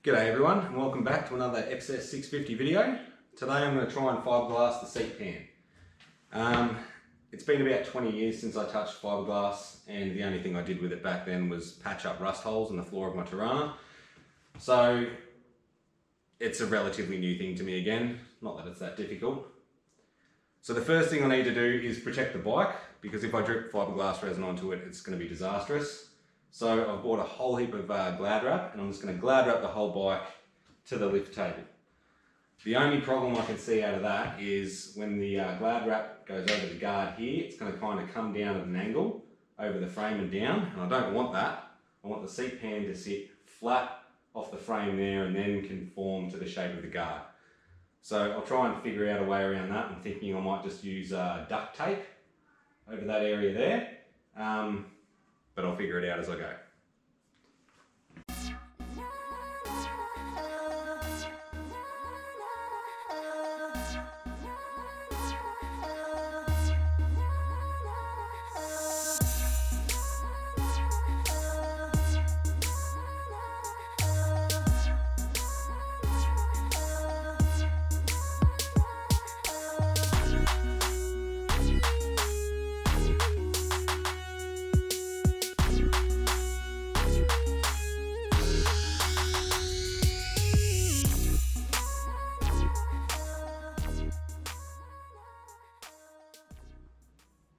G'day everyone and welcome back to another XS650 video. Today I'm going to try and fiberglass the seat pan. It's been about 20 years since I touched fiberglass, and the only thing I did with it back then was patch up rust holes in the floor of my Tirana. So it's a relatively new thing to me again, not that it's that difficult. So the first thing I need to do is protect the bike, because if I drip fiberglass resin onto it, it's going to be disastrous. So I've bought a whole heap of Glad wrap, and I'm just going to Glad wrap the whole bike to the lift table. The only problem I can see out of that is when the Glad wrap goes over the guard here, it's going to kind of come down at an angle over the frame and down, and I don't want that. I want the seat pan to sit flat off the frame there and then conform to the shape of the guard. So I'll try and figure out a way around that. I'm thinking I might just use duct tape over that area there. But I'll figure it out as I go.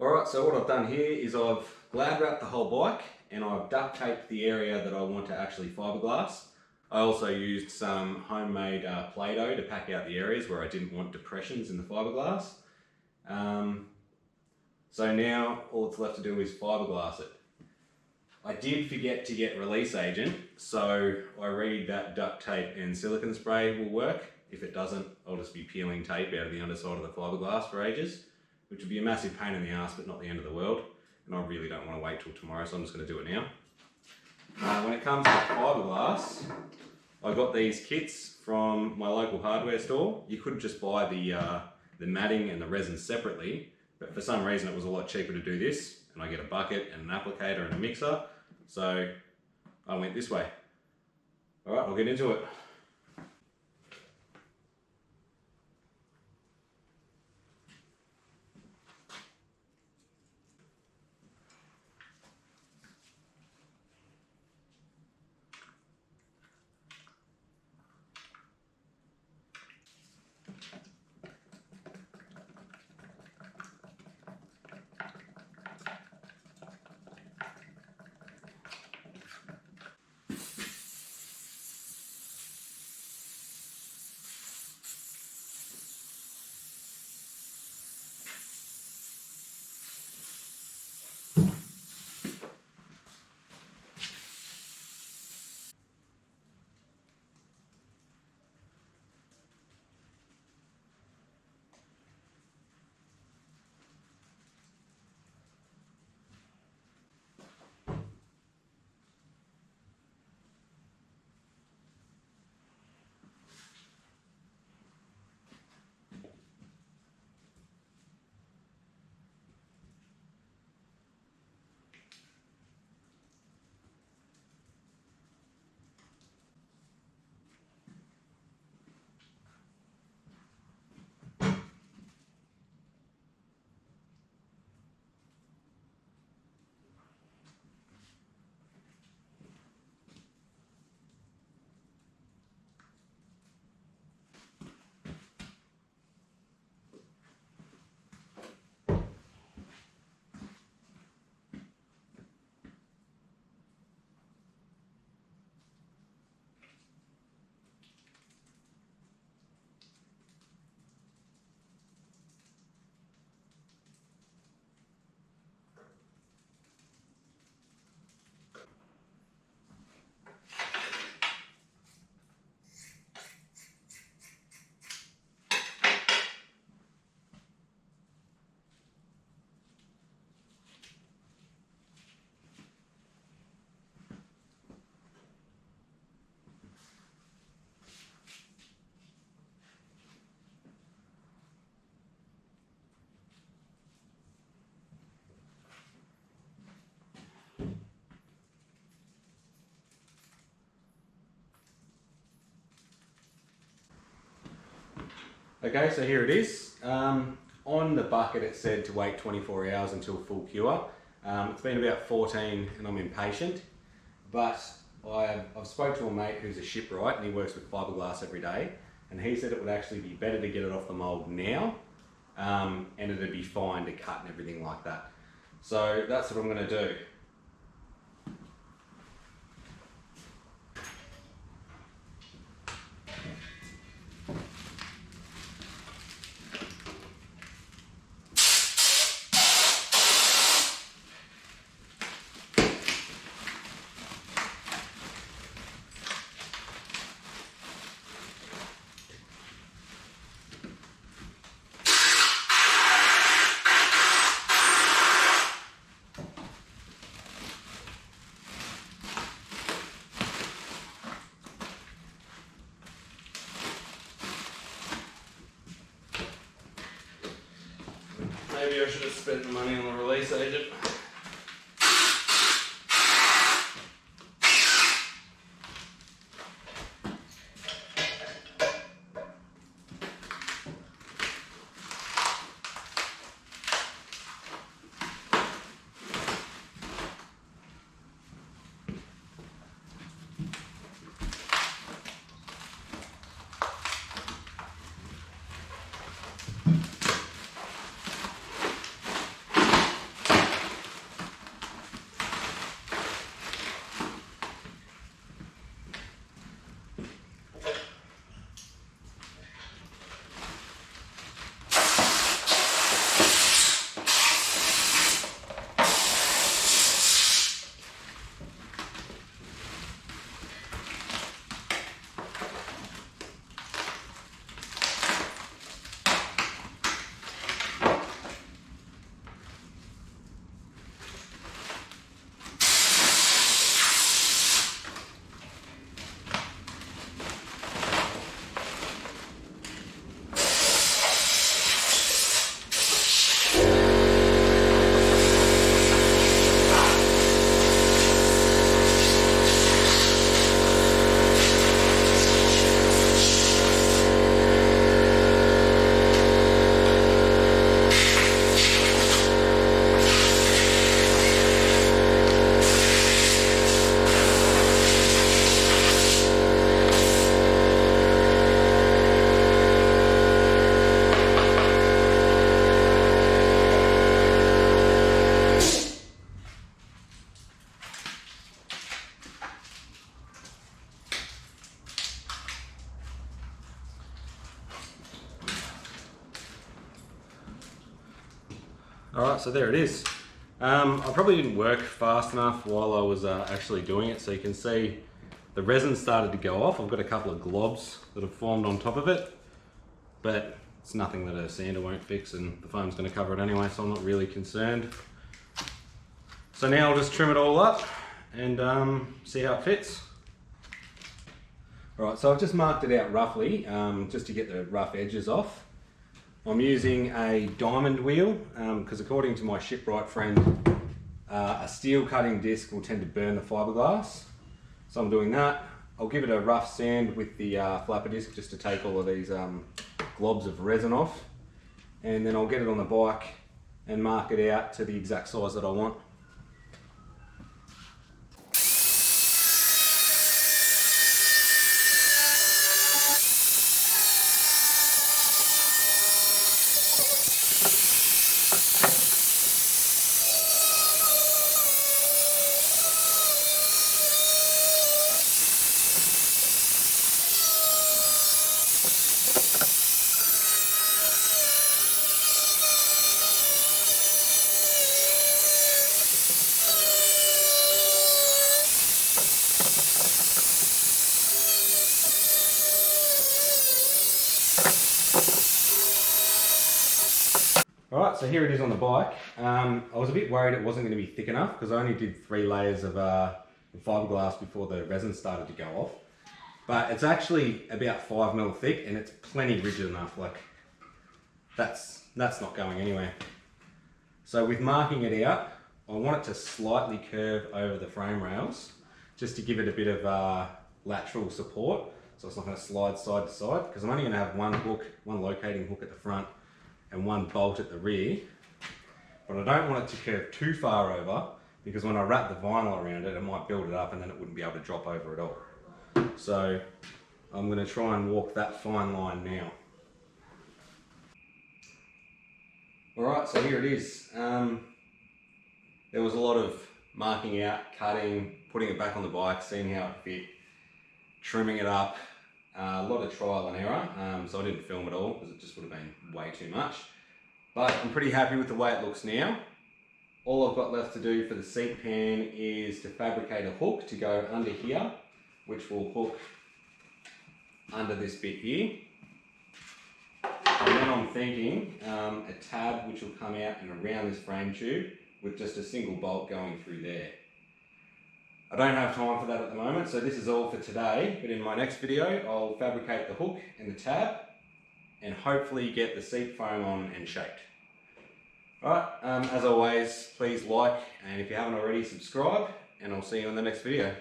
Alright, so what I've done here is I've Glad wrapped the whole bike and I've duct taped the area that I want to actually fiberglass. I also used some homemade Play-Doh to pack out the areas where I didn't want depressions in the fiberglass. So now all it's left to do is fiberglass it. I did forget to get release agent, so I read that duct tape and silicone spray will work. If it doesn't, I'll just be peeling tape out of the underside of the fiberglass for ages, which would be a massive pain in the ass, but not the end of the world. And I really don't want to wait till tomorrow, so I'm just going to do it now. When it comes to fiberglass, I got these kits from my local hardware store. You could just buy the matting and the resin separately, but for some reason it was a lot cheaper to do this, and I get a bucket and an applicator and a mixer, so I went this way. Alright, I'll get into it. Okay, so here it is. On the bucket it said to wait 24 hours until full cure. It's been about 14 and I'm impatient, but I've spoke to a mate who's a shipwright and he works with fiberglass every day, and he said it would actually be better to get it off the mould now, and it'd be fine to cut and everything like that. So that's what I'm going to do. Maybe I should have spent the money on the release agent. Alright, so there it is. I probably didn't work fast enough while I was actually doing it, so you can see the resin started to go off. I've got a couple of globs that have formed on top of it, but it's nothing that a sander won't fix, and the foam's going to cover it anyway, so I'm not really concerned. So now I'll just trim it all up and see how it fits. Alright, so I've just marked it out roughly, just to get the rough edges off. I'm using a diamond wheel, because according to my shipwright friend, a steel cutting disc will tend to burn the fiberglass. So I'm doing that. I'll give it a rough sand with the flapper disc just to take all of these globs of resin off. And then I'll get it on the bike and mark it out to the exact size that I want. Alright, so here it is on the bike. I was a bit worried it wasn't going to be thick enough because I only did 3 layers of fiberglass before the resin started to go off. But it's actually about 5mm thick and it's plenty rigid enough. Like, that's not going anywhere. So with marking it out, I want it to slightly curve over the frame rails just to give it a bit of lateral support so it's not going to slide side to side, because I'm only going to have one hook, one locating hook at the front and one bolt at the rear. But I don't want it to curve too far over, because when I wrap the vinyl around it, it might build it up and then it wouldn't be able to drop over at all. So I'm going to try and walk that fine line now. Alright, so here it is. There was a lot of marking out, cutting, putting it back on the bike, seeing how it fit, trimming it up, a lot of trial and error, so I didn't film it all because it just would have been way too much. But I'm pretty happy with the way it looks now. All I've got left to do for the seat pan is to fabricate a hook to go under here, which will hook under this bit here. And then I'm thinking a tab which will come out and around this frame tube with just a single bolt going through there. I don't have time for that at the moment, so this is all for today, but in my next video I'll fabricate the hook and the tab and hopefully get the seat foam on and shaped. Alright, as always, please like, and if you haven't already, subscribe, and I'll see you in the next video.